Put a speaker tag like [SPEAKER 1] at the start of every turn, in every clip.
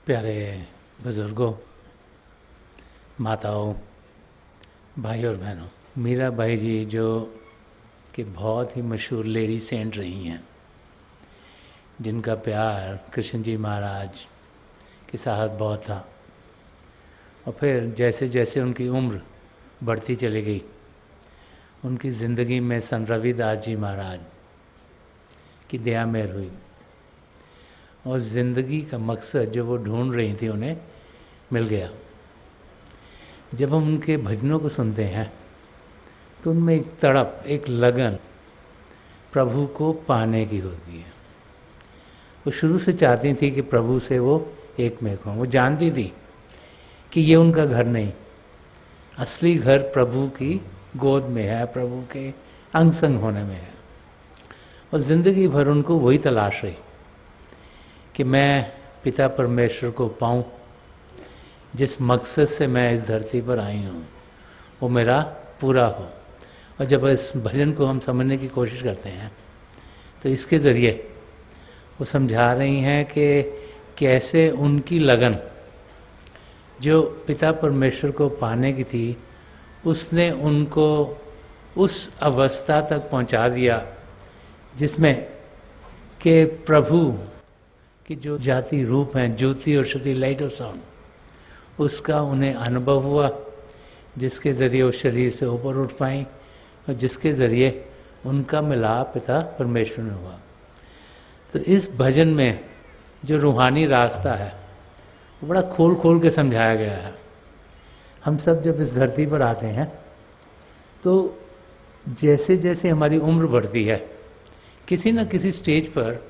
[SPEAKER 1] प्यारे बुज़ुर्गों, माताओं, भाई और बहनों, मीराबाई जी जो कि बहुत ही मशहूर लेडी सेंट रही हैं, जिनका प्यार कृष्ण जी महाराज के साथ बहुत था, और फिर जैसे जैसे उनकी उम्र बढ़ती चली गई, उनकी ज़िंदगी में संत रविदास जी महाराज की दया मेहर हुई और ज़िंदगी का मकसद जो वो ढूंढ रही थी उन्हें मिल गया। जब हम उनके भजनों को सुनते हैं तो उनमें एक तड़प, एक लगन प्रभु को पाने की होती है। वो शुरू से चाहती थी कि प्रभु से वो एक में हों। वो जानती थी कि ये उनका घर नहीं, असली घर प्रभु की गोद में है, प्रभु के अंग संग होने में है। और ज़िंदगी भर उनको वही तलाश रही कि मैं पिता परमेश्वर को पाऊं, जिस मकसद से मैं इस धरती पर आई हूँ वो मेरा पूरा हो। और जब इस भजन को हम समझने की कोशिश करते हैं तो इसके ज़रिए वो समझा रही हैं कि कैसे उनकी लगन जो पिता परमेश्वर को पाने की थी, उसने उनको उस अवस्था तक पहुंचा दिया जिसमें कि प्रभु कि जो जाति रूप हैं, ज्योति और श्रुति, लाइट और साउंड, उसका उन्हें अनुभव हुआ, जिसके ज़रिए वो शरीर से ऊपर उठ पाई और जिसके ज़रिए उनका मिलाप पिता परमेश्वर में हुआ। तो इस भजन में जो रूहानी रास्ता है वो बड़ा खोल खोल के समझाया गया है। हम सब जब इस धरती पर आते हैं तो जैसे जैसे हमारी उम्र बढ़ती है, किसी न किसी स्टेज पर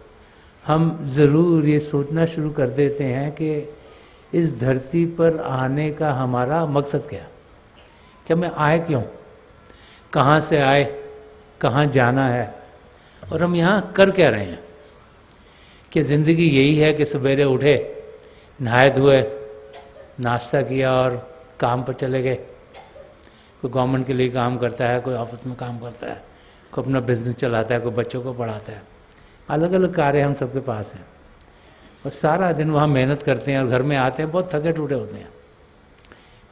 [SPEAKER 1] हम ज़रूर ये सोचना शुरू कर देते हैं कि इस धरती पर आने का हमारा मकसद क्या, कि हमें आए क्यों, कहाँ से आए, कहाँ जाना है और हम यहाँ कर क्या रहे हैं। कि ज़िंदगी यही है कि सवेरे उठे, नहाए धोए, नाश्ता किया और काम पर चले गए। कोई गवर्नमेंट के लिए काम करता है, कोई ऑफिस में काम करता है, कोई अपना बिजनेस चलाता है, कोई बच्चों को पढ़ाता है। अलग अलग कार्य हम सबके पास हैं और सारा दिन वहाँ मेहनत करते हैं और घर में आते हैं बहुत थके टूटे होते हैं।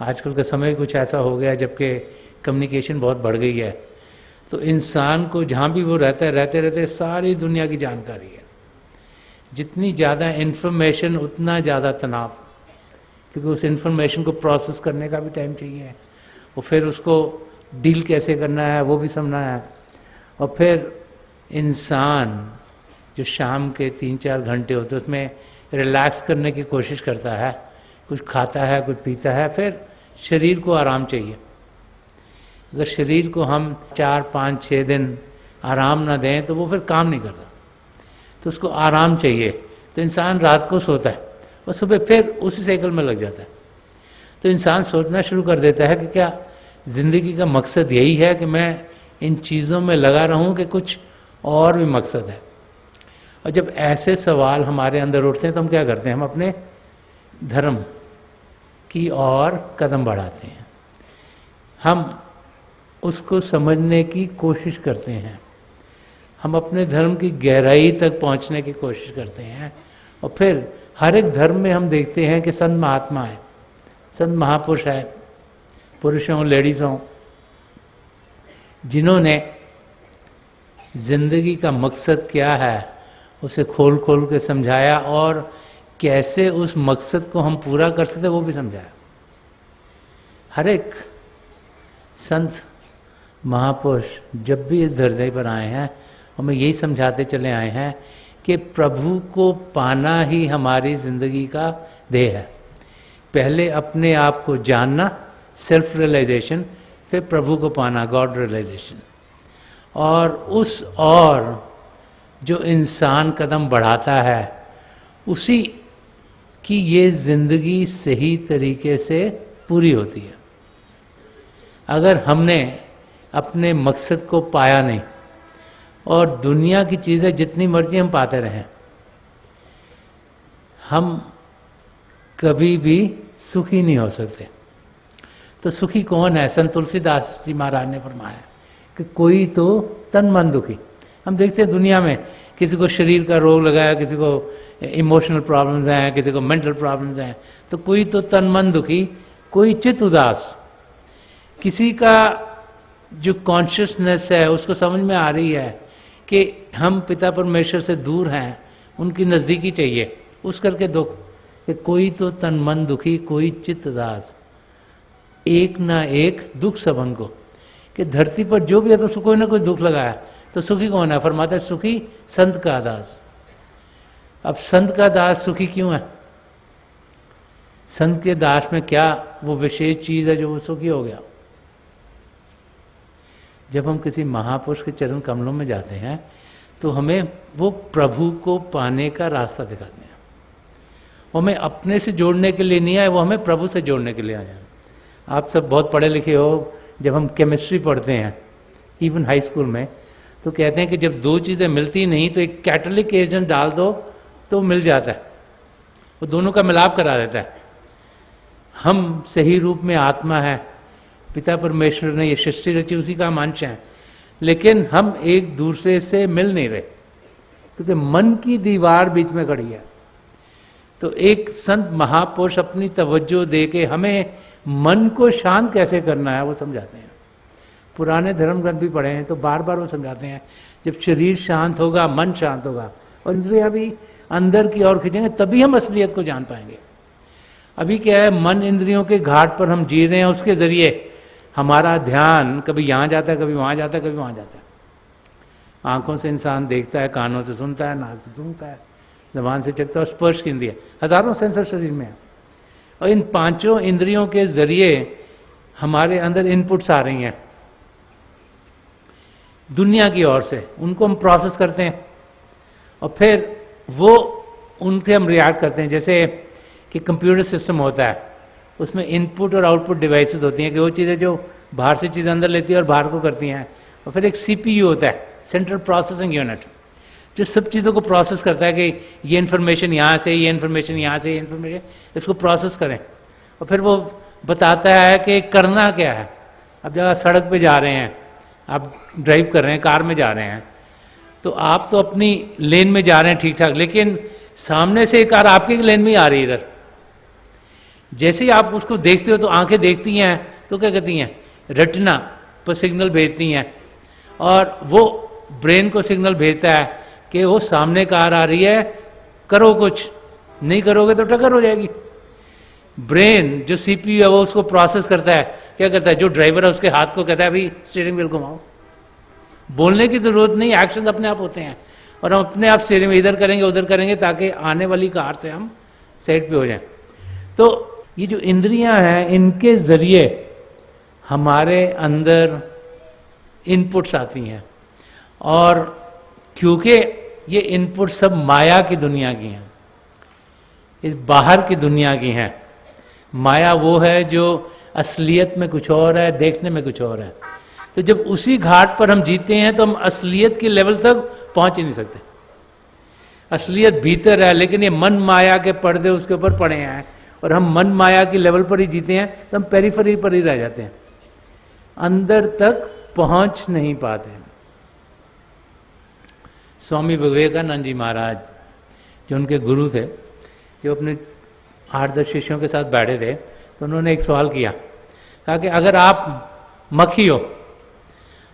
[SPEAKER 1] आजकल का समय कुछ ऐसा हो गया जबकि कम्युनिकेशन बहुत बढ़ गई है, तो इंसान को जहाँ भी वो रहता है, रहते रहते सारी दुनिया की जानकारी है। जितनी ज़्यादा इन्फॉर्मेशन उतना ज़्यादा तनाव, क्योंकि उस इन्फॉर्मेशन को प्रोसेस करने का भी टाइम चाहिए, और फिर उसको डील कैसे करना है वो भी समझना है। और फिर इंसान जो शाम के 3-4 घंटे होते हैं उसमें रिलैक्स करने की कोशिश करता है, कुछ खाता है, कुछ पीता है, फिर शरीर को आराम चाहिए। अगर शरीर को हम 4-5-6 दिन आराम ना दें तो वो फिर काम नहीं करता, तो उसको आराम चाहिए। तो इंसान रात को सोता है और सुबह फिर उसी साइकिल में लग जाता है। तो इंसान सोचना शुरू कर देता है कि क्या ज़िंदगी का मकसद यही है कि मैं इन चीज़ों में लगा रहूं कि कुछ और भी मकसद है। और जब ऐसे सवाल हमारे अंदर उठते हैं तो हम क्या करते हैं, हम अपने धर्म की ओर कदम बढ़ाते हैं, हम उसको समझने की कोशिश करते हैं, हम अपने धर्म की गहराई तक पहुंचने की कोशिश करते हैं। और फिर हर एक धर्म में हम देखते हैं कि संत महात्मा है, संत महापुरुष है, पुरुष हों लेडीज़ हों, जिन्होंने जिंदगी का मकसद क्या है उसे खोल खोल के समझाया और कैसे उस मकसद को हम पूरा कर सकते वो भी समझाया। हर एक संत महापुरुष जब भी इस धरती पर आए हैं हमें यही समझाते चले आए हैं कि प्रभु को पाना ही हमारी ज़िंदगी का ध्येय है। पहले अपने आप को जानना, सेल्फ रियलाइजेशन, फिर प्रभु को पाना, गॉड रियलाइजेशन। और उस और जो इंसान कदम बढ़ाता है उसी की ये ज़िंदगी सही तरीके से पूरी होती है। अगर हमने अपने मकसद को पाया नहीं और दुनिया की चीज़ें जितनी मर्जी हम पाते रहें, हम कभी भी सुखी नहीं हो सकते। तो सुखी कौन है? संत तुलसीदास जी महाराज ने फरमाया कि कोई तो तन मन दुखी, हम देखते हैं दुनिया में किसी को शरीर का रोग लगा है, किसी को इमोशनल प्रॉब्लम्स हैं, किसी को मेंटल प्रॉब्लम्स हैं, तो कोई तो तन मन दुखी, कोई चित्त उदास। किसी का जो कॉन्शियसनेस है उसको समझ में आ रही है कि हम पिता परमेश्वर से दूर हैं, उनकी नज़दीकी चाहिए, उस करके दुख। कि कोई तो तन मन दुखी, कोई चित्त उदास, एक ना एक दुख सबन को। कि धरती पर जो भी है तो कोई ना कोई दुख लगा है, तो सुखी कौन है? फरमाता है सुखी संत का दास। अब संत का दास सुखी क्यों है? संत के दास में क्या वो विशेष चीज है जो वो सुखी हो गया? जब हम किसी महापुरुष के चरण कमलों में जाते हैं तो हमें वो प्रभु को पाने का रास्ता दिखाते हैं। वो हमें अपने से जोड़ने के लिए नहीं आए, वो हमें प्रभु से जोड़ने के लिए आए हैं। आप सब बहुत पढ़े लिखे हो, जब हम केमिस्ट्री पढ़ते हैं इवन हाई स्कूल में, तो कहते हैं कि जब दो चीज़ें मिलती नहीं तो एक कैटलिक एजेंट डाल दो तो मिल जाता है, वो दोनों का मिलाप करा देता है। हम सही रूप में आत्मा है, पिता परमेश्वर ने ये सृष्टि रची, उसी का हम अंश हैं, लेकिन हम एक दूसरे से मिल नहीं रहे क्योंकि मन की दीवार बीच में खड़ी है। तो एक संत महापुरुष अपनी तवज्जो दे के हमें मन को शांत कैसे करना है वो समझाते हैं। पुराने धर्म ग्रंथ भी पढ़े हैं तो बार बार वो समझाते हैं, जब शरीर शांत होगा, मन शांत होगा और इंद्रियां भी अंदर की ओर खींचेंगे, तभी हम असलियत को जान पाएंगे। अभी क्या है, मन इंद्रियों के घाट पर हम जी रहे हैं, उसके जरिए हमारा ध्यान कभी यहाँ जाता है, कभी वहाँ जाता है, कभी वहाँ जाता है। आंखों से इंसान देखता है, कानों से सुनता है, नाक से सूंघता है, ज़बान से चखता है, और स्पर्श की इंद्रियाँ, हजारों सेंसर शरीर में है। और इन पांचों इंद्रियों के जरिए हमारे अंदर इनपुट्स आ रही हैं दुनिया की ओर से, उनको हम प्रोसेस करते हैं और फिर वो उनके हम रिएक्ट करते हैं। जैसे कि कंप्यूटर सिस्टम होता है, उसमें इनपुट और आउटपुट डिवाइसेस होती हैं कि वो चीज़ें जो बाहर से चीज़ें अंदर लेती है और बाहर को करती हैं। और फिर एक सीपीयू होता है, सेंट्रल प्रोसेसिंग यूनिट, जो सब चीज़ों को प्रोसेस करता है कि ये इन्फॉर्मेशन यहाँ से, ये इन्फॉर्मेशन यहाँ से, ये इन्फॉर्मेशन, इसको प्रोसेस करें और फिर वो बताता है कि करना क्या है। अब जब आप सड़क पे जा रहे हैं, आप ड्राइव कर रहे हैं, कार में जा रहे हैं, तो आप तो अपनी लेन में जा रहे हैं ठीक ठाक, लेकिन सामने से एक कार आपकी लेन में ही आ रही है इधर। जैसे ही आप उसको देखते हो तो आंखें देखती हैं तो क्या कहती हैं, रेटिना पर सिग्नल भेजती हैं और वो ब्रेन को सिग्नल भेजता है कि वो सामने कार आ रही है, करो कुछ, नहीं करोगे तो टक्कर हो जाएगी। ब्रेन जो सीपीयू है वो उसको प्रोसेस करता है, क्या करता है, जो ड्राइवर है उसके हाथ को कहता है अभी स्टीयरिंग व्हील घुमाओ। बोलने की जरूरत नहीं, एक्शन अपने आप होते हैं और हम अपने आप स्टीयरिंग इधर करेंगे उधर करेंगे ताकि आने वाली कार से हम साइड पे हो जाएं। तो ये जो इंद्रियां हैं, इनके जरिए हमारे अंदर इनपुट्स आती हैं और क्योंकि ये इनपुट सब माया की दुनिया की हैं, इस बाहर की दुनिया की हैं। माया वो है जो असलियत में कुछ और है, देखने में कुछ और है। तो जब उसी घाट पर हम जीते हैं तो हम असलियत के लेवल तक पहुंच ही नहीं सकते। असलियत भीतर है, लेकिन ये मन माया के पर्दे उसके ऊपर पड़े हैं और हम मन माया के लेवल पर ही जीते हैं तो हम पेरिफेरी पर ही रह जाते हैं, अंदर तक पहुंच नहीं पाते। स्वामी विवेकानंद जी महाराज जो उनके गुरु थे, जो अपने 8-10 शिष्यों के साथ बैठे थे, तो उन्होंने एक सवाल किया, कहा कि अगर आप मक्खी हो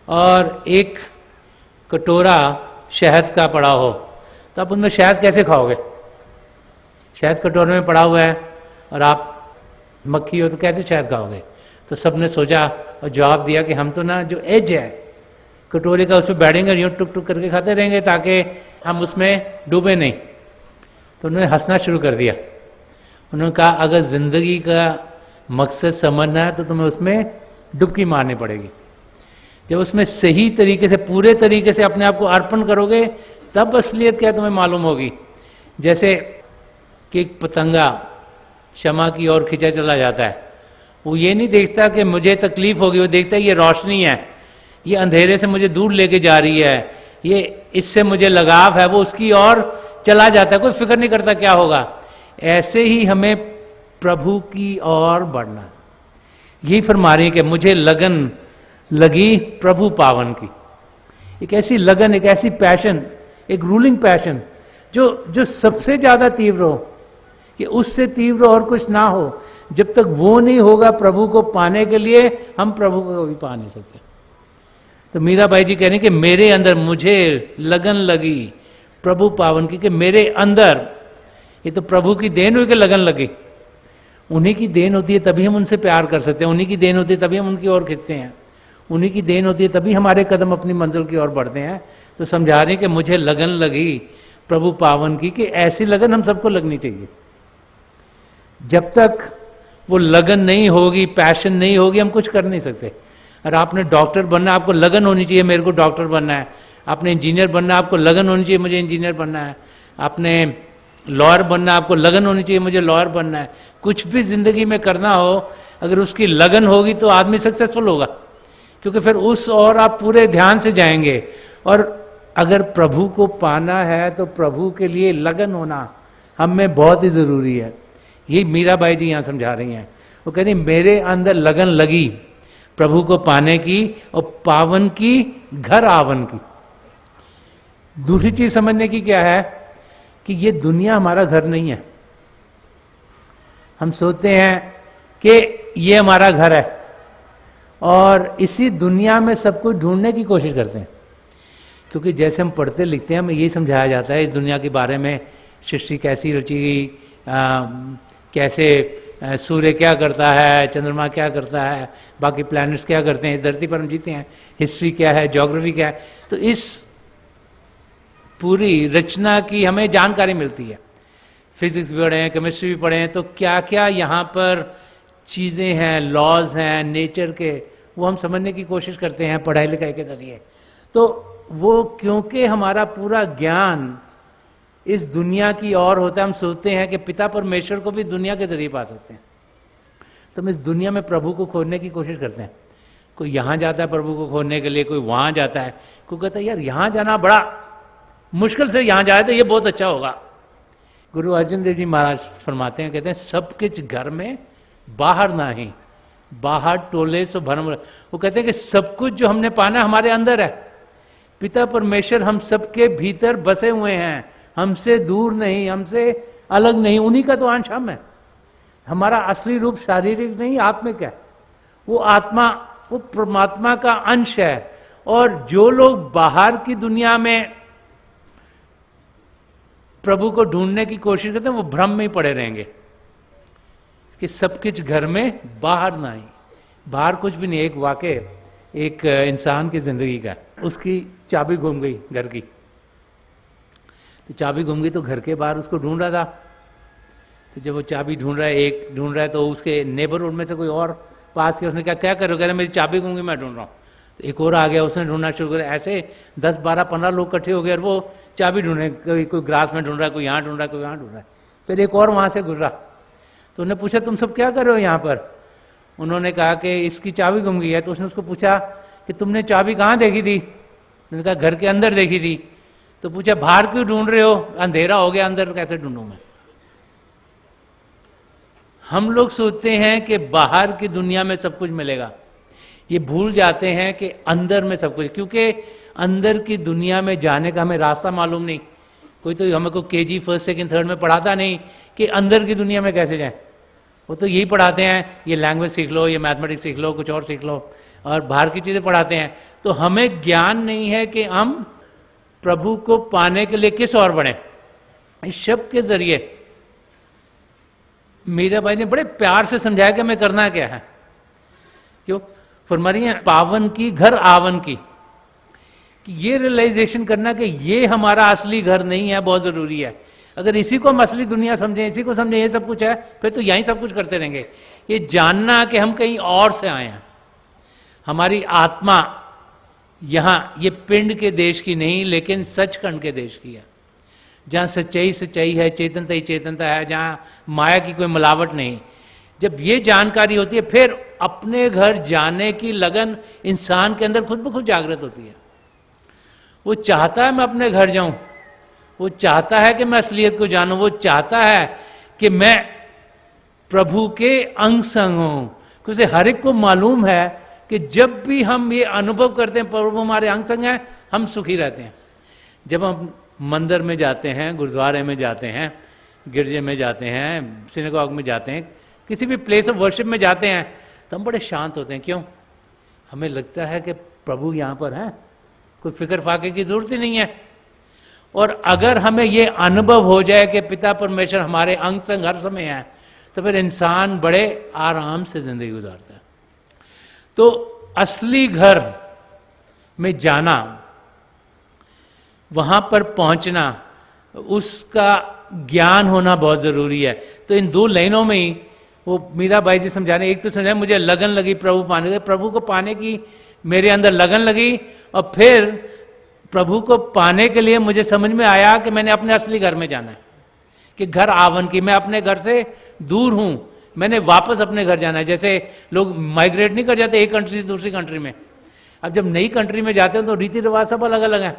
[SPEAKER 1] और एक कटोरा शहद का पड़ा हो तो आप उनमें शहद कैसे खाओगे? शहद कटोरे में पड़ा हुआ है और आप मक्खी हो तो कैसे शहद खाओगे? तो सबने सोचा और जवाब दिया कि हम तो ना जो एज है कटोरे का उस पर बैठेंगे, यूँ टुक टुक करके खाते रहेंगे ताकि हम उसमें डूबे नहीं। तो उन्होंने हंसना शुरू कर दिया। उन्होंने कहा अगर ज़िंदगी का मकसद समझना है तो तुम्हें उसमें डुबकी मारनी पड़ेगी। जब उसमें सही तरीके से, पूरे तरीके से अपने आप को अर्पण करोगे तब असलियत क्या तुम्हें मालूम होगी। जैसे कि एक पतंगा शमा की ओर खींचा चला जाता है, वो ये नहीं देखता कि मुझे तकलीफ होगी, वो देखता है ये रोशनी है, ये अंधेरे से मुझे दूर लेके जा रही है, ये इससे मुझे लगाव है, वो उसकी ओर चला जाता है, कोई फिक्र नहीं करता क्या होगा। ऐसे ही हमें प्रभु की ओर बढ़ना। यही फरमा रही है कि मुझे लगन लगी प्रभु पावन की। एक ऐसी लगन, एक ऐसी पैशन, एक रूलिंग पैशन जो सबसे ज्यादा तीव्र हो, कि उससे तीव्र और कुछ ना हो। जब तक वो नहीं होगा प्रभु को पाने के लिए, हम प्रभु को भी पा नहीं सकते। तो मीराबाई जी कह रही कि मेरे अंदर मुझे लगन लगी प्रभु पावन की, कि मेरे अंदर, ये तो प्रभु की देन हुई कि लगन लगी। उन्हीं की देन होती है तभी हम उनसे प्यार कर सकते हैं, उन्हीं की देन होती है तभी हम उनकी ओर खिंचते हैं, उन्हीं की देन होती है तभी हमारे कदम अपनी मंजिल की ओर बढ़ते हैं। तो समझा रहे हैं कि मुझे लगन लगी प्रभु पावन की, कि ऐसी लगन हम सबको लगनी चाहिए। जब तक वो लगन नहीं होगी, पैशन नहीं होगी, हम कुछ कर नहीं सकते। अगर आपने डॉक्टर बनना है, आपको लगन होनी चाहिए मेरे को डॉक्टर बनना है। आपने इंजीनियर बनना है, आपको लगन होनी चाहिए मुझे इंजीनियर बनना है। आपने लॉयर बनना है, आपको लगन होनी चाहिए मुझे लॉयर बनना है। कुछ भी जिंदगी में करना हो, अगर उसकी लगन होगी तो आदमी सक्सेसफुल होगा, क्योंकि फिर उस और आप पूरे ध्यान से जाएंगे। और अगर प्रभु को पाना है तो प्रभु के लिए लगन होना हम में बहुत ही जरूरी है। ये मीराबाई जी यहाँ समझा रही हैं। वो कह रही मेरे अंदर लगन लगी प्रभु को पाने की और पावन की घर आवन की। दूसरी चीज समझने की क्या है कि ये दुनिया हमारा घर नहीं है। हम सोचते हैं कि ये हमारा घर है और इसी दुनिया में सब कुछ ढूंढने की कोशिश करते हैं, क्योंकि जैसे हम पढ़ते लिखते हैं हमें यही समझाया जाता है इस दुनिया के बारे में, सृष्टि कैसी रची गई, कैसे सूर्य क्या करता है, चंद्रमा क्या करता है, बाकी प्लैनेट्स क्या करते हैं, इस धरती पर हम जीते हैं, हिस्ट्री क्या है, ज्योग्राफी क्या है। तो इस पूरी रचना की हमें जानकारी मिलती है। फिजिक्स भी पढ़े हैं, केमिस्ट्री भी पढ़े हैं, तो क्या क्या यहाँ पर चीज़ें हैं, लॉज हैं नेचर के, वो हम समझने की कोशिश करते हैं पढ़ाई लिखाई के जरिए। तो वो क्योंकि हमारा पूरा ज्ञान इस दुनिया की ओर होता है, हम सोचते हैं कि पिता परमेश्वर को भी दुनिया के जरिए पा सकते हैं। तो हम इस दुनिया में प्रभु को खोजने की कोशिश करते हैं। कोई यहाँ जाता है प्रभु को खोजने के लिए, कोई वहाँ जाता है, कोई कहता है यार यहाँ जाना बड़ा मुश्किल से, यहाँ जाए तो ये बहुत अच्छा होगा। गुरु अर्जुन देव जी महाराज फरमाते हैं, कहते हैं सब कुछ घर में बाहर ना ही, बाहर टोले सो भरम। वो कहते हैं कि सब कुछ जो हमने पाना हमारे अंदर है। पिता परमेश्वर हम सबके भीतर बसे हुए हैं, हमसे दूर नहीं, हमसे अलग नहीं, उन्हीं का तो अंश हम है। हमारा असली रूप शारीरिक नहीं आत्मिक है। वो आत्मा, वो परमात्मा का अंश है। और जो लोग बाहर की दुनिया में प्रभु को ढूंढने की कोशिश करते हैं वो भ्रम में ही पड़े रहेंगे कि सब कुछ घर में बाहर ना ही, बाहर कुछ भी नहीं। एक वाकई एक इंसान की जिंदगी का, उसकी चाबी गुम गई घर की, तो चाबी गुम गई तो घर के बाहर उसको ढूंढ रहा था। तो जब वो चाबी ढूंढ रहा है, एक ढूंढ रहा है, तो उसके नेबरहुड में से कोई और पास के, उसने क्या क्या करो, कह रहे मेरी चाबी गुम गई मैं ढूंढ रहा हूँ। तो एक और आ गया, उसने ढूंढना शुरू किया। ऐसे 10, 12, 15 लोग इकट्ठे हो गए और वो चाबी ढूंढे, कोई ग्रास में ढूंढ रहा है, कोई यहाँ ढूंढ रहा है, कोई यहाँ ढूंढ रहा है। फिर एक और वहाँ से गुजरा, तो उन्होंने पूछा तुम सब क्या कर रहे हो यहाँ पर? उन्होंने कहा कि इसकी चाबी गुम गई है। तो उसने उसको पूछा कि तुमने चाबी कहाँ देखी थी? उन्होंने कहा घर के अंदर देखी थी। तो पूछा बाहर क्यों ढूंढ रहे हो, अंधेरा हो गया, अंदर कैसे ढूंढूं मैं? हम लोग सोचते हैं कि बाहर की दुनिया में सब कुछ मिलेगा, ये भूल जाते हैं कि अंदर में सब कुछ, क्योंकि अंदर की दुनिया में जाने का हमें रास्ता मालूम नहीं। कोई तो हमें को केजी फर्स्ट सेकंड थर्ड में पढ़ाता नहीं कि अंदर की दुनिया में कैसे जाएं। वो तो यही पढ़ाते हैं ये लैंग्वेज सीख लो, ये मैथमेटिक्स सीख लो, कुछ और सीख लो, और बाहर की चीज़ें पढ़ाते हैं। तो हमें ज्ञान नहीं है कि हम प्रभु को पाने के लिए किस ओर बढ़े। इस शब्द के जरिए मीराबाई ने बड़े प्यार से समझाया कि हमें करना क्या है। क्यों फरमा रही है पावन की घर आवन की, कि ये रियलाइजेशन करना कि ये हमारा असली घर नहीं है बहुत जरूरी है। अगर इसी को हम असली दुनिया समझें, इसी को समझें ये सब कुछ है, फिर तो यहीं सब कुछ करते रहेंगे। ये जानना कि हम कहीं और से आए हैं, हमारी आत्मा यहाँ ये पिंड के देश की नहीं लेकिन सचखंड के देश की है, जहाँ सच्चाई सच्चाई है, चेतनता ही चेतनता है, जहाँ माया की कोई मिलावट नहीं। जब ये जानकारी होती है फिर अपने घर जाने की लगन इंसान के अंदर खुद ब खुद जागृत होती है। वो चाहता है मैं अपने घर जाऊं, वो चाहता है कि मैं असलियत को जानूं, वो चाहता है कि मैं प्रभु के अंग संग हूं। क्योंकि हर एक को मालूम है कि जब भी हम ये अनुभव करते हैं प्रभु हमारे अंग संग हैं, हम सुखी रहते हैं। जब हम मंदिर में जाते हैं, गुरुद्वारे में जाते हैं, गिरजे में जाते हैं, सिनेगॉग में जाते हैं, किसी भी प्लेस ऑफ वर्शिप में जाते हैं, तो हम बड़े शांत होते हैं। क्यों? हमें लगता है कि प्रभु यहाँ पर है, कोई फिक्र फाके की जरूरत ही नहीं है। और अगर हमें ये अनुभव हो जाए कि पिता परमेश्वर हमारे अंग संग हर समय है, तो फिर इंसान बड़े आराम से जिंदगी गुजारता है। तो असली घर में जाना, वहां पर पहुंचना, उसका ज्ञान होना बहुत जरूरी है। तो इन 2 लाइनों में ही वो मीराबाई जी समझाने, एक तो समझाए मुझे लगन लगी प्रभु पाने की, प्रभु को पाने की मेरे अंदर लगन लगी, और फिर प्रभु को पाने के लिए मुझे समझ में आया कि मैंने अपने असली घर में जाना है, कि घर आवन की, मैं अपने घर से दूर हूं, मैंने वापस अपने घर जाना है। जैसे लोग माइग्रेट नहीं कर जाते एक कंट्री से दूसरी कंट्री में, अब जब नई कंट्री में जाते हो तो रीति रिवाज सब अलग अलग हैं,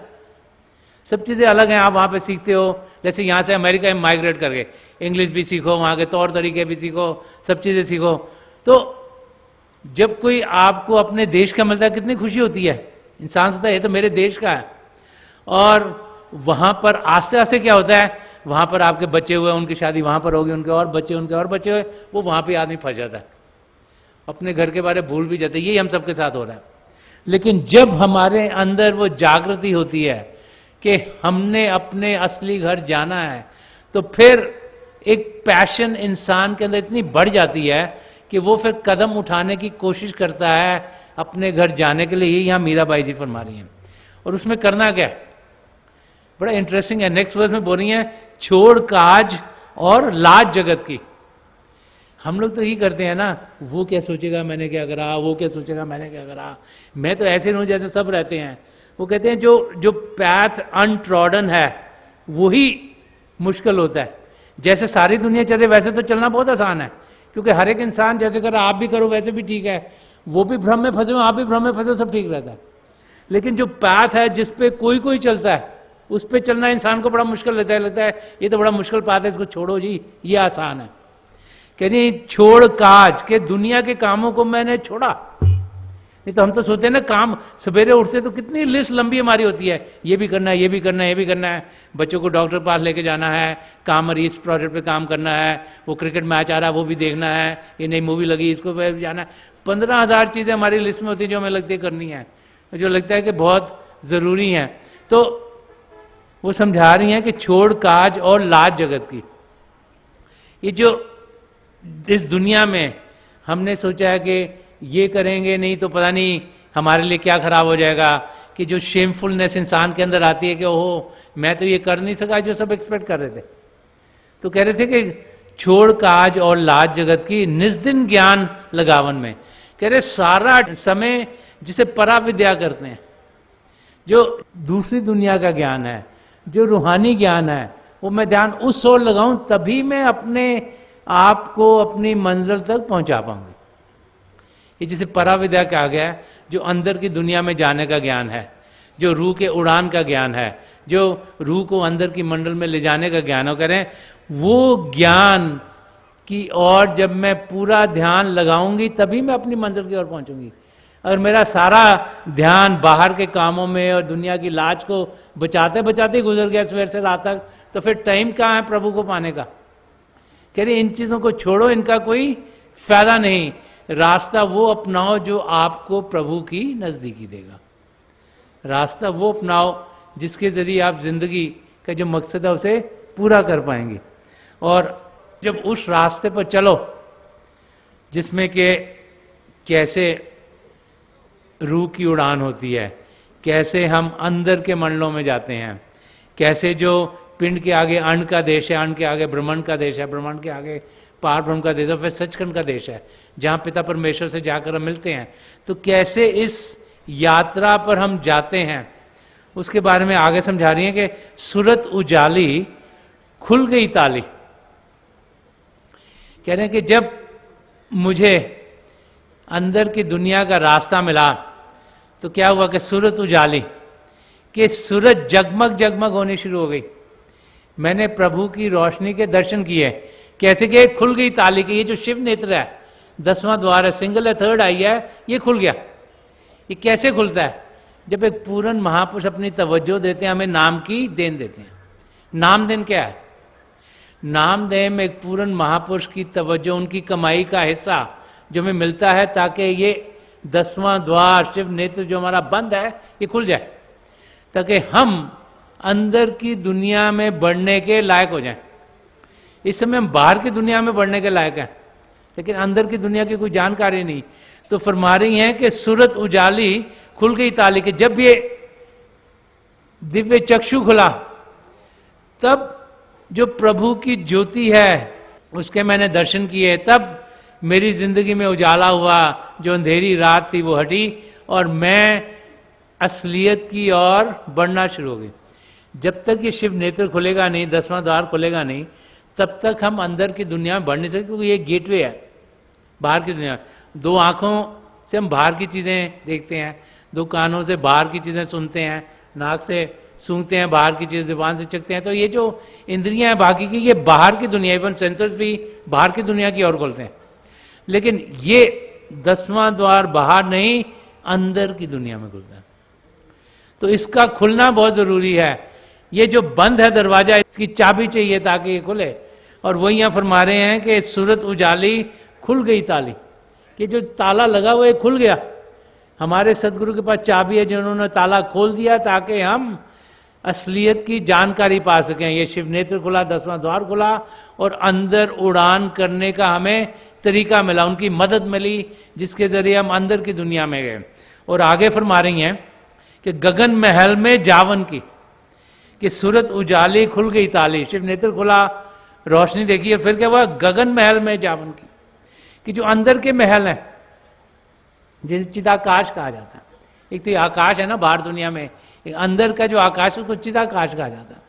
[SPEAKER 1] सब चीज़ें अलग हैं। आप वहाँ पे सीखते हो, जैसे यहाँ से अमेरिका में माइग्रेट करके इंग्लिश भी सीखो, वहाँ के तौर तरीके भी सीखो, सब चीज़ें सीखो। तो जब कोई आपको अपने देश का मिलता है, कितनी खुशी होती है, इंसान सोचता है ये तो मेरे देश का है। और वहाँ पर आस्ते आस्ते क्या होता है, वहाँ पर आपके बच्चे हुए, उनकी शादी वहाँ पर होगी, उनके और बच्चे, उनके और बच्चे हुए, वो वहाँ पे आदमी फंस जाता है, अपने घर के बारे में भूल भी जाते हैं। यही हम सबके साथ हो रहा है। लेकिन जब हमारे अंदर वो जागृति होती है कि हमने अपने असली घर जाना है, तो फिर एक पैशन इंसान के अंदर इतनी बढ़ जाती है कि वो फिर कदम उठाने की कोशिश करता है अपने घर जाने के लिए। ये यहाँ मीराबाई जी फरमा रही हैं। और उसमें करना क्या है, बड़ा इंटरेस्टिंग है। नेक्स्ट वर्स में बोल रही है, छोड़ काज और लाज जगत की। हम लोग तो यही करते हैं ना, वो क्या सोचेगा मैंने क्या करा, वो क्या सोचेगा मैंने क्या करा, मैं तो ऐसे नहीं हूं जैसे सब रहते हैं। वो कहते हैं जो पैथ अनट्रॉडन है वही मुश्किल होता है। जैसे सारी दुनिया चले वैसे तो चलना बहुत आसान है, क्योंकि हर एक इंसान जैसे कर रहा आप भी करो वैसे भी ठीक है, वो भी भ्रम में फंसे हो, आप भी भ्रम में फंसे हो, सब ठीक रहता है। लेकिन जो पैथ है जिस पे कोई कोई चलता है, उस पे चलना इंसान को बड़ा मुश्किल लगता है ये तो बड़ा मुश्किल पाथ है, इसको छोड़ो जी, ये आसान है। कहनी छोड़ काज के, दुनिया के कामों को मैंने छोड़ा। नहीं तो हम तो सोचते हैं ना, काम सवेरे उठते तो कितनी लिस्ट लंबी हमारी होती है, ये भी करना है, ये भी करना है, ये भी करना है, बच्चों को डॉक्टर पास लेके जाना है, काम इस प्रोजेक्ट पे काम करना है, वो क्रिकेट मैच आ रहा है वो भी देखना है, ये नई मूवी लगी इसको भी जाना है। 15,000 चीज़ें हमारी लिस्ट में होती है जो हमें लगती है करनी है, जो लगता है कि बहुत ज़रूरी हैं। तो वो समझा रही हैं कि छोड़ काज और लाज जगत की। ये जो इस दुनिया में हमने सोचा है कि ये करेंगे नहीं तो पता नहीं हमारे लिए क्या खराब हो जाएगा, कि जो शेमफुलनेस इंसान के अंदर आती है कि ओहो मैं तो ये कर नहीं सका जो सब एक्सपेक्ट कर रहे थे। तो कह रहे थे कि छोड़ काज और लाज जगत की, निस्दिन ज्ञान लगावन में। कह रहे सारा समय जिसे परा विद्या करते हैं, जो दूसरी दुनिया का ज्ञान है, जो रूहानी ज्ञान है, वो मैं ध्यान उस ओर लगाऊं तभी मैं अपने आप को अपनी मंजिल तक पहुंचा पाऊंगी। ये जिसे परा विद्या कहा गया है, जो अंदर की दुनिया में जाने का ज्ञान है, जो रूह के उड़ान का ज्ञान है, जो रूह को अंदर की मंडल में ले जाने का ज्ञान हो, करें वो ज्ञान की और जब मैं पूरा ध्यान लगाऊंगी तभी मैं अपनी मंजिल की ओर पहुंचूंगी। अगर मेरा सारा ध्यान बाहर के कामों में और दुनिया की लाज को बचाते बचाते गुजर गया सवेर से रात तक, तो फिर टाइम कहाँ है प्रभु को पाने का। कह रही इन चीज़ों को छोड़ो, इनका कोई फायदा नहीं, रास्ता वो अपनाओ जो आपको प्रभु की नज़दीकी देगा। रास्ता वो अपनाओ जिसके ज़रिए आप जिंदगी का जो मकसद है उसे पूरा कर पाएंगे। और जब उस रास्ते पर चलो जिसमें कि कैसे रूह की उड़ान होती है, कैसे हम अंदर के मंडलों में जाते हैं, कैसे जो पिंड के आगे अण्ड का देश है, अण्ड के आगे ब्रह्मांड का देश है, ब्रह्मांड के आगे पार ब्रह्म का देश है, फिर सचखंड का देश है जहाँ पिता परमेश्वर से जाकर हम मिलते हैं। तो कैसे इस यात्रा पर हम जाते हैं उसके बारे में आगे समझा रही है कि सूरत उजाली खुल गई ताली। कह रहे हैं कि जब मुझे अंदर की दुनिया का रास्ता मिला तो क्या हुआ कि सूरत उजाली, कि सूरज जगमग जगमग होनी शुरू हो गई। मैंने प्रभु की रोशनी के दर्शन किए। कैसे कि खुल गई ताली की, ये जो शिव नेत्र है, 10वां द्वार है, सिंगल है, थर्ड आई है, ये खुल गया। ये कैसे खुलता है? जब एक पूर्ण महापुरुष अपनी तवज्जो देते हैं, हमें नाम की देन देते हैं। नाम देन क्या है? नाम देन में एक पूर्ण महापुरुष की तवज्जो, उनकी कमाई का हिस्सा जो हमें मिलता है, ताकि ये 10वां द्वार शिव नेत्र जो हमारा बंद है ये खुल जाए, ताकि हम अंदर की दुनिया में बढ़ने के लायक हो जाएं। इस समय हम बाहर की दुनिया में बढ़ने के लायक हैं, लेकिन अंदर की दुनिया की कोई जानकारी नहीं। तो फरमा रही हैं कि सूरत उजाली खुल गई ताली के। जब ये दिव्य चक्षु खुला, तब जो प्रभु की ज्योति है उसके मैंने दर्शन किए, तब मेरी जिंदगी में उजाला हुआ। जो अंधेरी रात थी वो हटी और मैं असलियत की ओर बढ़ना शुरू हो गई। जब तक ये शिव नेत्र खुलेगा नहीं, 10वां द्वार खुलेगा नहीं, तब तक हम अंदर की दुनिया में बढ़ नहीं सकते, क्योंकि ये गेटवे है बाहर की दुनिया। 2 आंखों से हम बाहर की चीज़ें देखते हैं, 2 कानों से बाहर की चीज़ें सुनते हैं, नाक से सूंघते हैं बाहर की चीज़, जुबान से चखते हैं। तो ये जो इंद्रियां हैं बाकी की, ये बाहर की दुनिया, इवन सेंसर्स भी बाहर की दुनिया की ओर खोलते हैं। लेकिन ये 10वां द्वार बाहर नहीं, अंदर की दुनिया में खुलता है। तो इसका खुलना बहुत ज़रूरी है। ये जो बंद है दरवाजा, इसकी चाबी चाहिए ताकि ये खुले। और वही यहाँ फरमा रहे हैं कि सूरत उजाली खुल गई ताली, कि जो ताला लगा हुआ है खुल गया। हमारे सदगुरु के पास चाबी है, जिन्होंने ताला खोल दिया ताकि हम असलियत की जानकारी पा सकें। ये शिव नेत्र खुला, 10वां द्वार खुला और अंदर उड़ान करने का हमें तरीका मिला, उनकी मदद मिली, जिसके जरिए हम अंदर की दुनिया में गए। और आगे फरमा रही हैं कि गगन महल में जावन की, कि सूरत उजाली खुल गई ताली, शिव नेत्र खुला, रोशनी देखी, और फिर क्या हुआ? गगन महल में जावन की, कि जो अंदर के महल हैं, जिसे चिदाकाश कहा जाता है। एक तो आकाश है ना बाहर दुनिया में, एक अंदर का जो आकाश है उसको चिदाकाश कहा जाता है।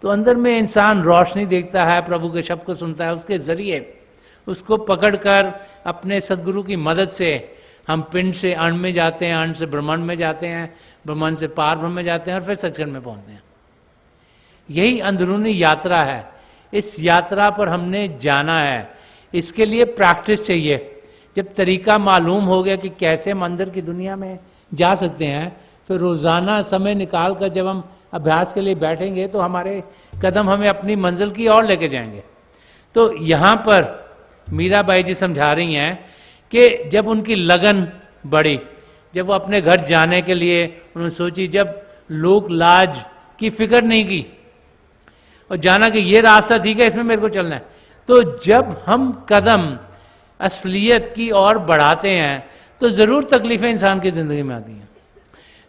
[SPEAKER 1] तो अंदर में इंसान रोशनी देखता है, प्रभु के शब्द को सुनता है, उसके जरिए उसको पकड़कर अपने सदगुरु की मदद से हम पिंड से अण में जाते हैं, अण से ब्रह्मांड में जाते हैं, ब्रह्मांड से पार ब्रह्म में जाते हैं और फिर सचखंड में पहुंचते हैं। यही अंदरूनी यात्रा है। इस यात्रा पर हमने जाना है, इसके लिए प्रैक्टिस चाहिए। जब तरीका मालूम हो गया कि कैसे हम अंदर की दुनिया में जा सकते हैं, फिर रोज़ाना समय निकाल कर जब हम अभ्यास के लिए बैठेंगे तो हमारे कदम हमें अपनी मंजिल की ओर लेके जाएंगे। तो यहाँ पर मीराबाई जी समझा रही हैं कि जब उनकी लगन बढ़ी, जब वो अपने घर जाने के लिए उन्होंने सोची, जब लोक लाज की फिक्र नहीं की और जाना कि ये रास्ता ठीक है, इसमें मेरे को चलना है। तो जब हम कदम असलियत की ओर बढ़ाते हैं तो ज़रूर तकलीफें इंसान की ज़िंदगी में आती हैं,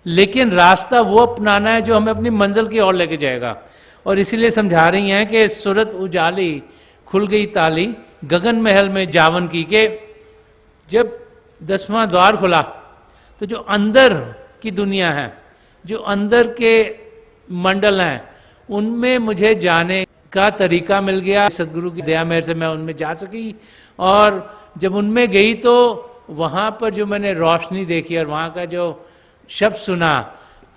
[SPEAKER 1] लेकिन रास्ता वो अपनाना है जो हमें अपनी मंजिल की ओर लेके जाएगा। और इसीलिए समझा रही हैं कि सूरत उजाली खुल गई ताली, गगन महल में जावन की, के जब 10वां द्वार खुला तो जो अंदर की दुनिया है, जो अंदर के मंडल हैं, उनमें मुझे जाने का तरीका मिल गया। सदगुरु की दया मेहर से मैं उनमें जा सकी। और जब उनमें गई तो वहाँ पर जो मैंने रोशनी देखी और वहाँ का जो शब्द सुना,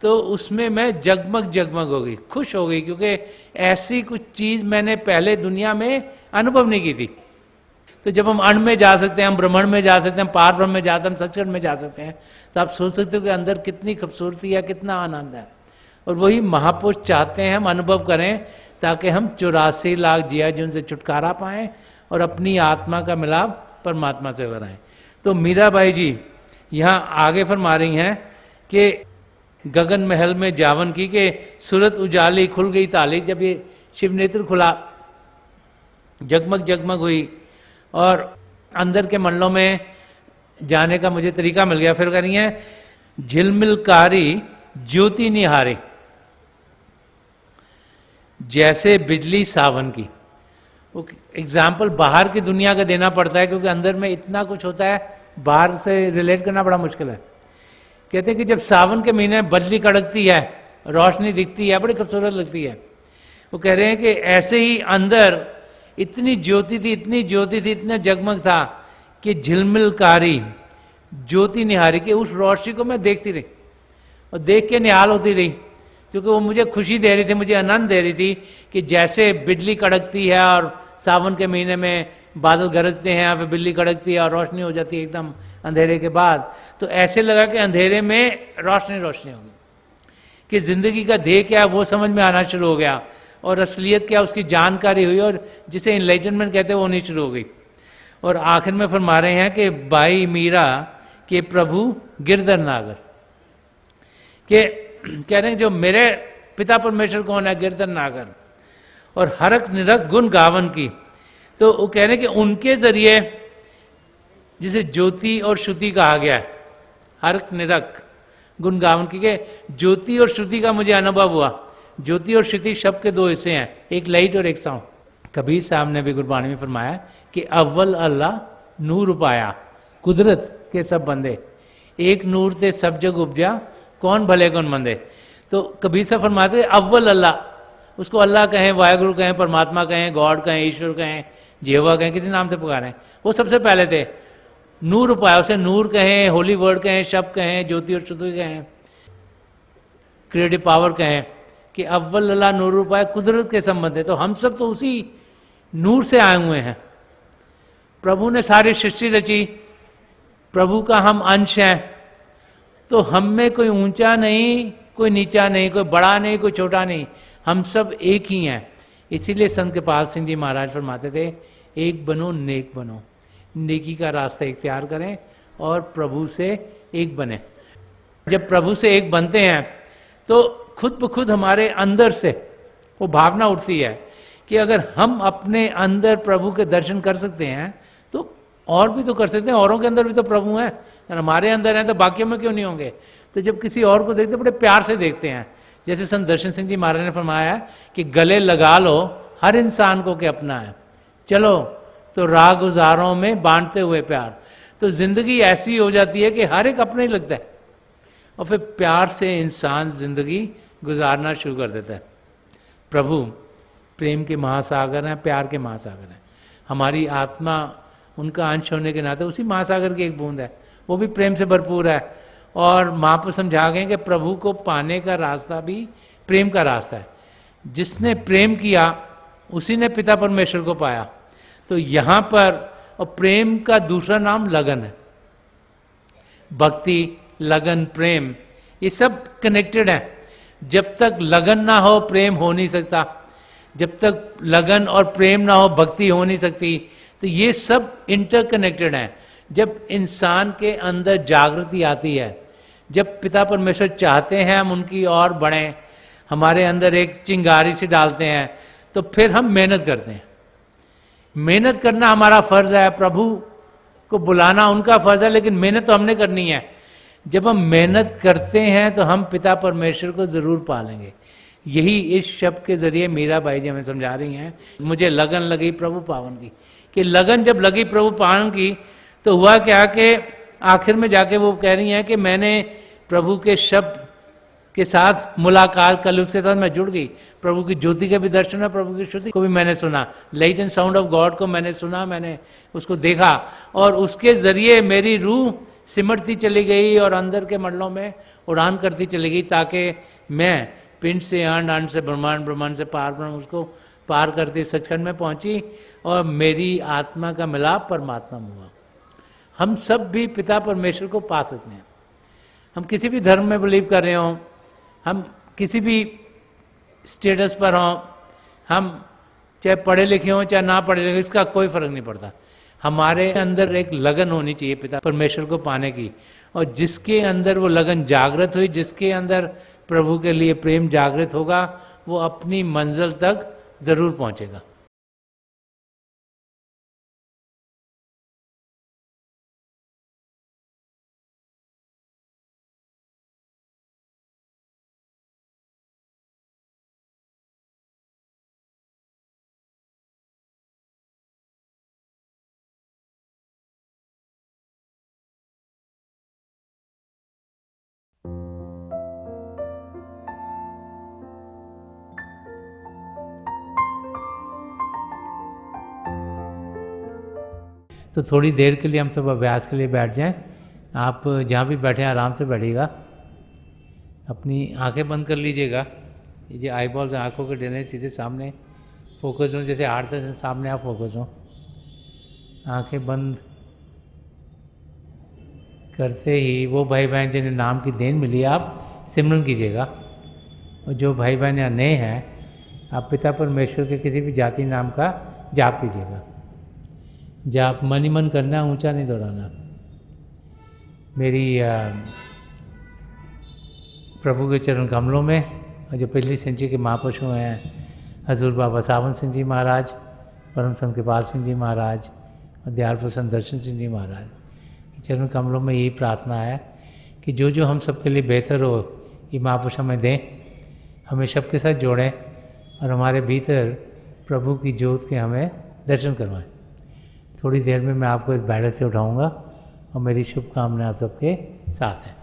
[SPEAKER 1] तो उसमें मैं जगमग जगमग हो गई, खुश हो गई, क्योंकि ऐसी कुछ चीज़ मैंने पहले दुनिया में अनुभव नहीं की थी। तो जब हम अण में जा सकते हैं, हम ब्रह्मांड में जा सकते हैं, पार ब्रह्म में जा सकते हैं, हम सचखंड में जा सकते हैं, तो आप सोच सकते हो कि अंदर कितनी खूबसूरती है, कितना आनंद है। और वही महापुरुष चाहते हैं हम अनुभव करें, ताकि हम 84 लाख जिया जी उनसे छुटकारा पाएं और अपनी आत्मा का मिलाप परमात्मा से कराएं। तो मीराबाई जी यहाँ आगे फरमा रही हैं कि गगन महल में जावन की, के सूरत उजाली खुल गई ताली। जब ये शिव नेत्र खुला, जगमग जगमग हुई और अंदर के मंडलों में जाने का मुझे तरीका मिल गया। फिर कह रही हैं झिलमिलकारी ज्योति निहारे, जैसे बिजली सावन की। वो एग्जाम्पल बाहर की दुनिया का देना पड़ता है, क्योंकि अंदर में इतना कुछ होता है, बाहर से रिलेट करना बड़ा मुश्किल है। कहते हैं कि जब सावन के महीने में बिजली कड़कती है, रोशनी दिखती है, बड़ी खूबसूरत लगती है। वो कह रहे हैं कि ऐसे ही अंदर इतनी ज्योति थी, इतनी ज्योति थी, इतना जगमग था कि झिलमिलकारी ज्योति निहारी, कि उस रोशनी को मैं देखती रही और देख के निहाल होती रही, क्योंकि वो मुझे खुशी दे रही थी, मुझे आनंद दे रही थी। कि जैसे बिजली कड़कती है और सावन के महीने में बादल गरजते हैं, फिर बिजली कड़कती है और रोशनी हो जाती है, एकदम अंधेरे के बाद, तो ऐसे लगा कि अंधेरे में रोशनी रोशनी होगी, कि जिंदगी का ध्येय क्या है वो समझ में आना शुरू हो गया, और असलियत क्या उसकी जानकारी हुई, और जिसे एनलाइटनमेंट कहते हैं वो होनी शुरू हो गई। और आखिर में फरमा रहे हैं कि भाई मीरा के प्रभु गिरधर नागर के कह रहे हैं जो मेरे पिता परमेश्वर कौन है, गिरधर नागर, और हरक निरक गुण गावन की। तो वो कह रहे हैं कि उनके जरिए जिसे ज्योति और श्रुति कहा गया है, हरक निरक गुण गावन की, के ज्योति और श्रुति का मुझे अनुभव हुआ। ज्योति और श्रुति शब्द के दो हिस्से हैं, एक लाइट और एक साउंड। कबीर साहब ने भी गुरबाणी में फरमाया कि अव्वल अल्लाह नूर उपाया, कुदरत के सब बंदे, एक नूर ते सब जग उपजा, कौन भले कौन मंदे। तो कबीर साहब फरमाते अव्वल अल्लाह, उसको अल्लाह कहें, वाहेगुरु कहें, परमात्मा कहें, गॉड कहें, ईश्वर कहें, जेवा कहें, किसी नाम से पुकारें, वो सबसे पहले थे। नूर उपाया, उसे नूर कहें, होली वर्ड कहें, शब्द कहें, ज्योति और श्रुति कहें, क्रिएटिव पावर कहें, कि अव्वल अल्लाह नूर उपाय, कुदरत के संबंध है। तो हम सब तो उसी नूर से आए हुए हैं। प्रभु ने सारी सृष्टि रची, प्रभु का हम अंश हैं, तो हम में कोई ऊंचा नहीं, कोई नीचा नहीं, कोई बड़ा नहीं, कोई छोटा नहीं, हम सब एक ही हैं। इसीलिए संत कृपाल सिंह जी महाराज फरमाते थे, एक बनो नेक बनो, नेकी का रास्ता इख्तियार करें और प्रभु से एक बने। जब प्रभु से एक बनते हैं तो खुद ब खुद हमारे अंदर से वो भावना उठती है कि अगर हम अपने अंदर प्रभु के दर्शन कर सकते हैं तो और भी तो कर सकते हैं, औरों के अंदर भी तो प्रभु हैं, हमारे अंदर हैं तो बाकियों में क्यों नहीं होंगे। तो जब किसी और को देखते बड़े प्यार से देखते हैं, जैसे संत दर्शन सिंह जी महाराज ने फरमाया है कि गले लगा लो हर इंसान को कि अपना है, चलो तो राह गुजारों में बांटते हुए प्यार। तो जिंदगी ऐसी हो जाती है कि हर एक अपने ही लगता है, और फिर प्यार से इंसान जिंदगी गुजारना शुरू कर देता है। प्रभु प्रेम के महासागर हैं, प्यार के महासागर हैं। हमारी आत्मा उनका अंश होने के नाते उसी महासागर की एक बूंद है, वो भी प्रेम से भरपूर है। और महापुरुष समझा गए कि प्रभु को पाने का रास्ता भी प्रेम का रास्ता है। जिसने प्रेम किया उसी ने पिता परमेश्वर को पाया। तो यहां पर, और प्रेम का दूसरा नाम लगन है। भक्ति, लगन, प्रेम, ये सब कनेक्टेड है। जब तक लगन ना हो प्रेम हो नहीं सकता, जब तक लगन और प्रेम ना हो भक्ति हो नहीं सकती। तो ये सब इंटरकनेक्टेड हैं। जब इंसान के अंदर जागृति आती है, जब पिता परमेश्वर चाहते हैं हम उनकी ओर बढ़ें, हमारे अंदर एक चिंगारी से डालते हैं, तो फिर हम मेहनत करते हैं। मेहनत करना हमारा फर्ज है, प्रभु को बुलाना उनका फर्ज है, लेकिन मेहनत तो हमने करनी है। जब हम मेहनत करते हैं तो हम पिता परमेश्वर को जरूर पालेंगे। यही इस शब्द के जरिए मीरा बाई जी हमें समझा रही हैं। मुझे लगन लगी प्रभु पावन की, कि लगन जब लगी प्रभु पावन की तो हुआ क्या कि आखिर में जाके वो कह रही हैं कि मैंने प्रभु के शब्द के साथ मुलाकात कर ली, उसके साथ मैं जुड़ गई। प्रभु की ज्योति के भी दर्शन है, प्रभु की श्रुति को भी मैंने सुना, light and sound of God को मैंने सुना, मैंने उसको देखा, और उसके जरिए मेरी रूह सिमटती चली गई और अंदर के मंडलों में उड़ान करती चली गई, ताकि मैं पिंड से अंड, अंड से ब्रह्मांड, ब्रह्मांड से पार ब्रह्म, उसको पार करती सचखंड में पहुंची और मेरी आत्मा का मिलाप परमात्मा में हुआ। हम सब भी पिता परमेश्वर को पा सकते हैं। हम किसी भी धर्म में बिलीव कर रहे हों, हम किसी भी स्टेटस पर हों, हम चाहे पढ़े लिखे हों चाहे ना पढ़े लिखे, इसका कोई फर्क नहीं पड़ता। हमारे अंदर एक लगन होनी चाहिए पिता परमेश्वर को पाने की, और जिसके अंदर वो लगन जागृत हुई, जिसके अंदर प्रभु के लिए प्रेम जागृत होगा, वो अपनी मंजिल तक जरूर पहुंचेगा। तो थोड़ी देर के लिए हम सब अभ्यास के लिए बैठ जाएं। आप जहाँ भी बैठे आराम से बैठिएगा, अपनी आंखें बंद कर लीजिएगा। ये आई बॉल्स आँखों के डरने सीधे सामने फोकस हो, जैसे हार्ट से सामने आप फोकस हो। आंखें बंद, करते ही वो भाई बहन जिन्हें नाम की देन मिली आप सिमरन कीजिएगा, और जो भाई बहन यहाँ नए हैं आप पिता परमेश्वर के किसी भी जाति नाम का जाप कीजिएगा। जाप मन ही मन करना, ऊंचा नहीं दौड़ाना। मेरी प्रभु के चरण कमलों में, और जो पिछली संचय के महापुरुषों हैं हजूर बाबा सावन सिंह जी महाराज, परम संत कृपाल सिंह जी महाराज और दयाल प्रसन्न दर्शन सिंह जी महाराज के चरण कमलों में यही प्रार्थना है कि जो जो हम सबके लिए बेहतर हो ये महापुरुष हमें दें, हमें सबके साथ जोड़ें और हमारे भीतर प्रभु की ज्योत के हमें दर्शन करवाएं। थोड़ी देर में मैं आपको इस बैठक से उठाऊंगा और मेरी शुभकामनाएं आप सबके साथ हैं।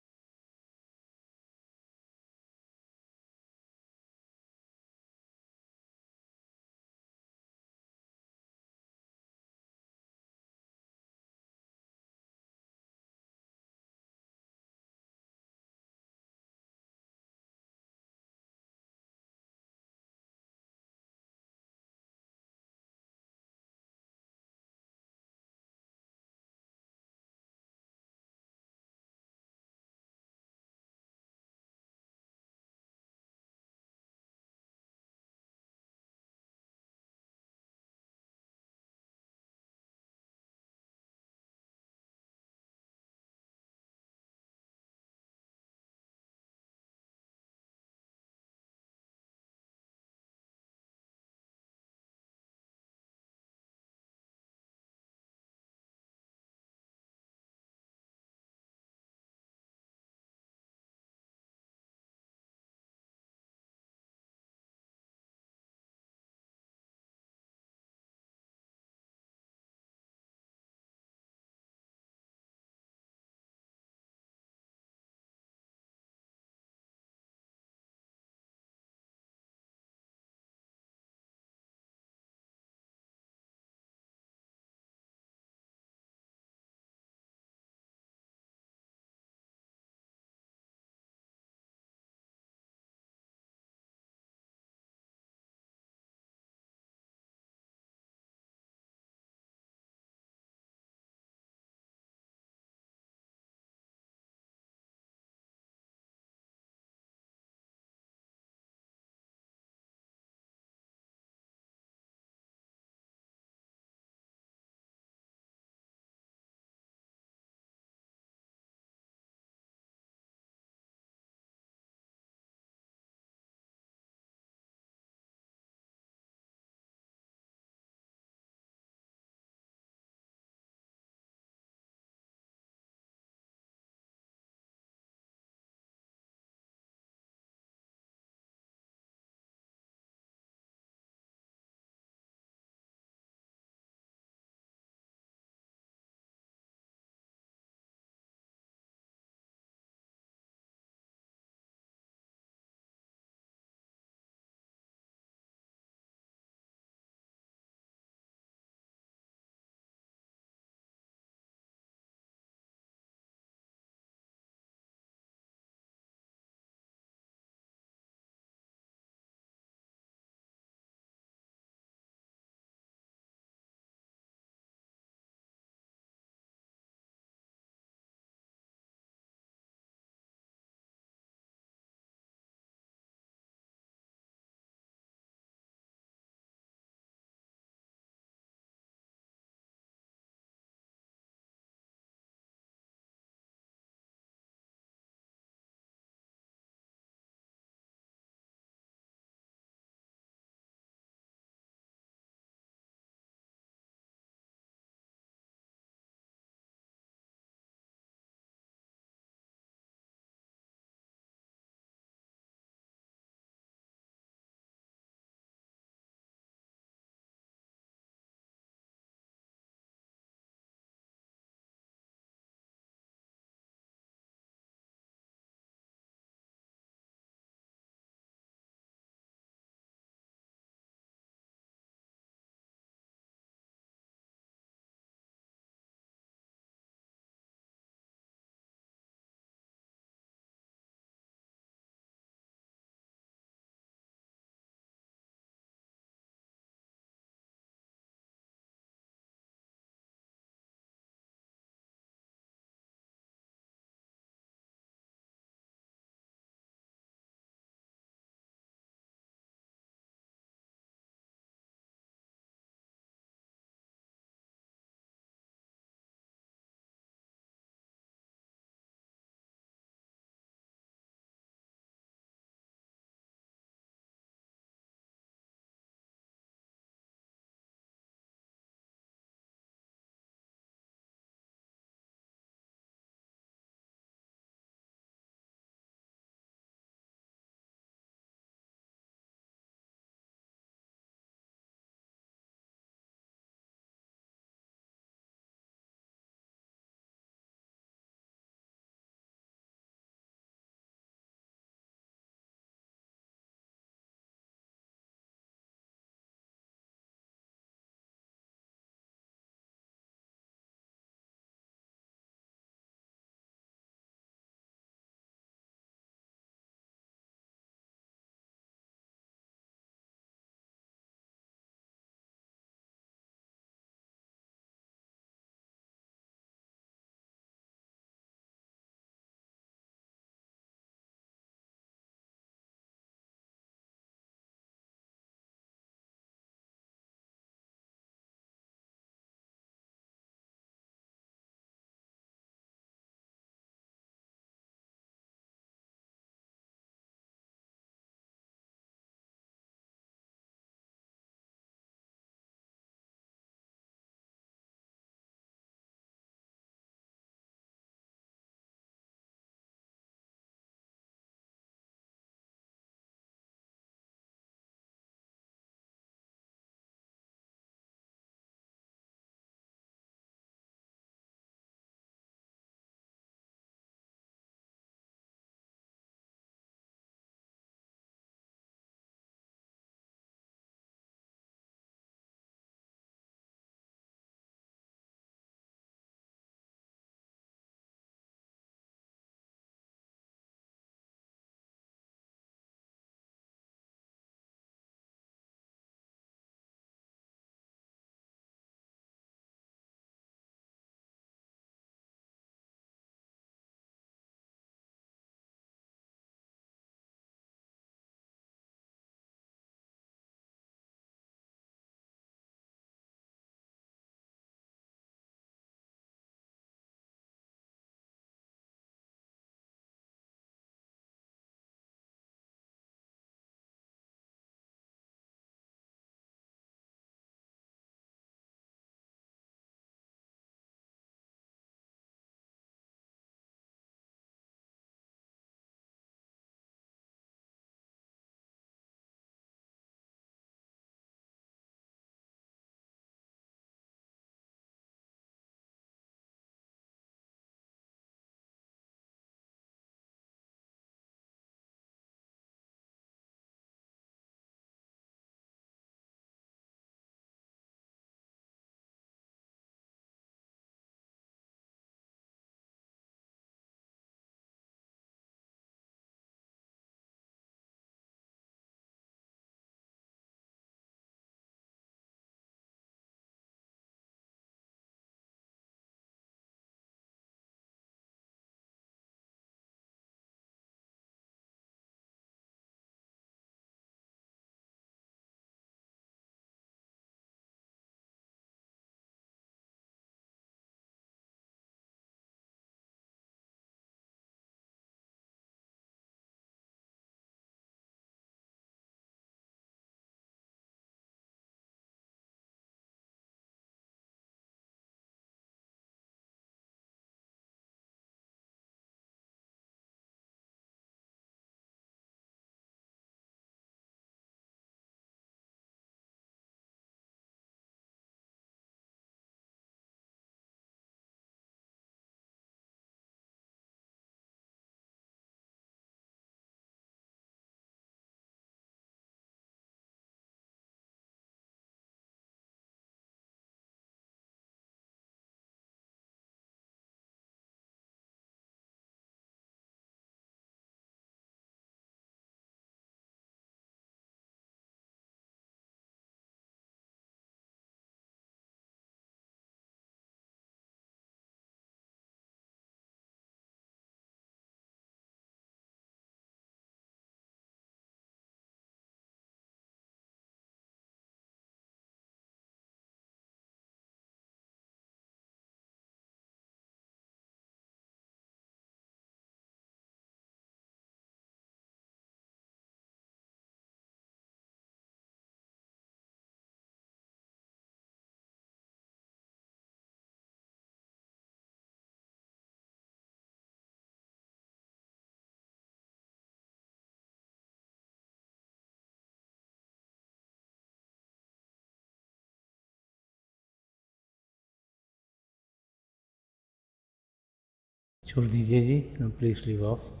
[SPEAKER 1] छोड़ दीजिए जी, प्लीज़ लीव ऑफ।